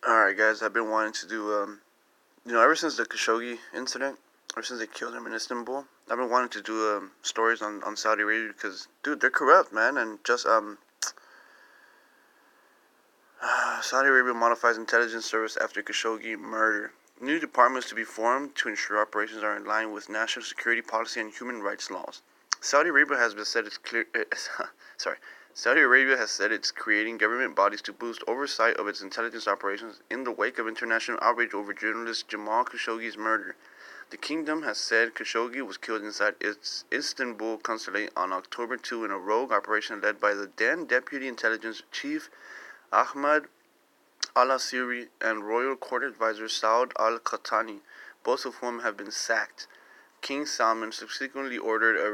Alright, guys, I've been wanting to do, ever since the Khashoggi incident, ever since they killed him in Istanbul, I've been wanting to do stories on Saudi Arabia because, dude, they're corrupt, man, and just, Saudi Arabia modifies intelligence service after Khashoggi murder. New departments to be formed to ensure operations are in line with national security policy and human rights laws. Saudi Arabia has been said it's clear. Sorry. Saudi Arabia has said it's creating government bodies to boost oversight of its intelligence operations in the wake of international outrage over journalist Jamal Khashoggi's murder. The kingdom has said Khashoggi was killed inside its Istanbul consulate on October 2 in a rogue operation led by the then Deputy Intelligence Chief Ahmad al-Asiri and Royal Court Advisor Saud al-Qahtani, both of whom have been sacked. King Salman subsequently ordered a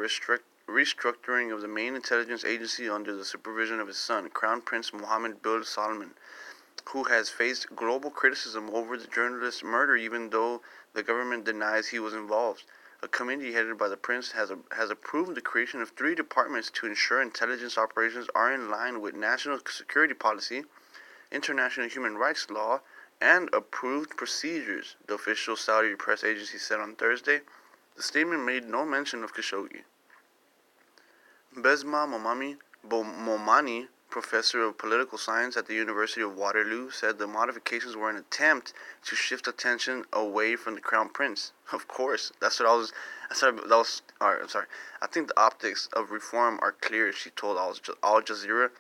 restructuring of the main intelligence agency under the supervision of his son, Crown Prince Mohammed bin Salman, who has faced global criticism over the journalist's murder even though the government denies he was involved. A committee headed by the prince has approved the creation of 3 departments to ensure intelligence operations are in line with national security policy, international human rights law, and approved procedures, the official Saudi press agency said on Thursday. The statement made no mention of Khashoggi. Besma Momani, professor of political science at the University of Waterloo, said the modifications were an attempt to shift attention away from the crown prince. Of course, that's what I was. Alright, I'm sorry. I think the optics of reform are clear, she told Al Jazeera.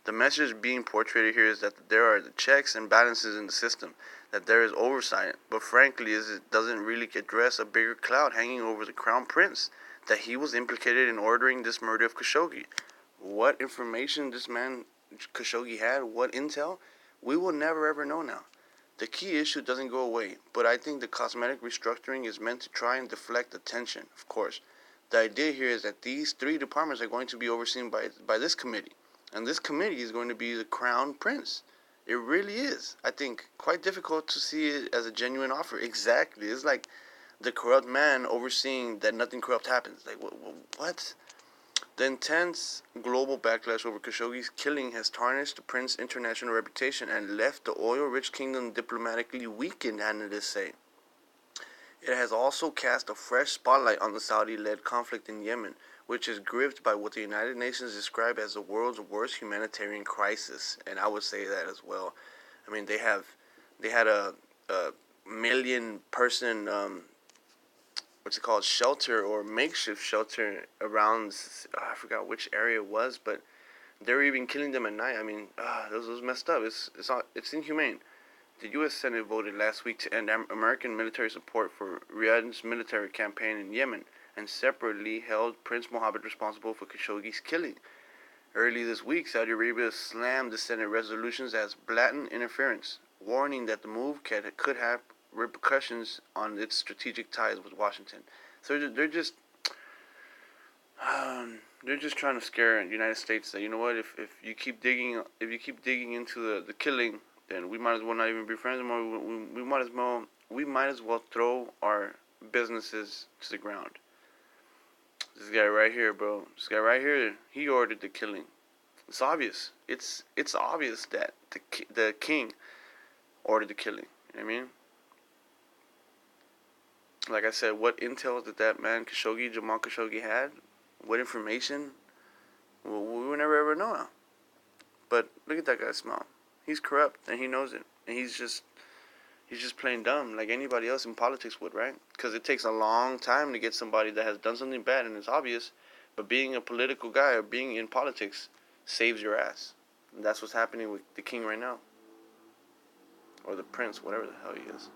The message being portrayed here is that there are the checks and balances in the system, that there is oversight, but frankly, it doesn't really address a bigger cloud hanging over the crown prince, that he was implicated in ordering this murder of Khashoggi. What information this man Khashoggi had, what intel, we will never ever know now. The key issue doesn't go away, but I think the cosmetic restructuring is meant to try and deflect attention, of course. The idea here is that these 3 departments are going to be overseen by this committee, and this committee is going to be the crown prince. It really is, I think, quite difficult to see it as a genuine offer. Exactly. It's like the corrupt man overseeing that nothing corrupt happens. Like, what? The intense global backlash over Khashoggi's killing has tarnished the prince's international reputation and left the oil-rich kingdom diplomatically weakened, analysts say. It has also cast a fresh spotlight on the Saudi-led conflict in Yemen, which is gripped by what the United Nations describe as the world's worst humanitarian crisis, and I would say that as well. I mean, they had a million-person shelter or makeshift shelter around. I forgot which area it was, but they were even killing them at night. I mean, this was messed up. It's inhumane. The U.S. Senate voted last week to end American military support for Riyadh's military campaign in Yemen, and separately held Prince Mohammed responsible for Khashoggi's killing. Early this week, Saudi Arabia slammed the Senate resolutions as blatant interference, warning that the move could have repercussions on its strategic ties with Washington. So they're just trying to scare the United States that, you know what, if you keep digging into the killing, then we might as well not even be friends anymore. We might as well throw our businesses to the ground. This guy right here, bro. This guy right here, he ordered the killing. It's obvious. It's obvious that the king ordered the killing. You know what I mean? Like I said, what intel did that man Jamal Khashoggi had? What information? Well, we will never ever know now. But look at that guy smile. He's corrupt and he knows it. And he's just playing dumb like anybody else in politics would, right? Because it takes a long time to get somebody that has done something bad and it's obvious. But being a political guy or being in politics saves your ass. And that's what's happening with the king right now. Or the prince, whatever the hell he is.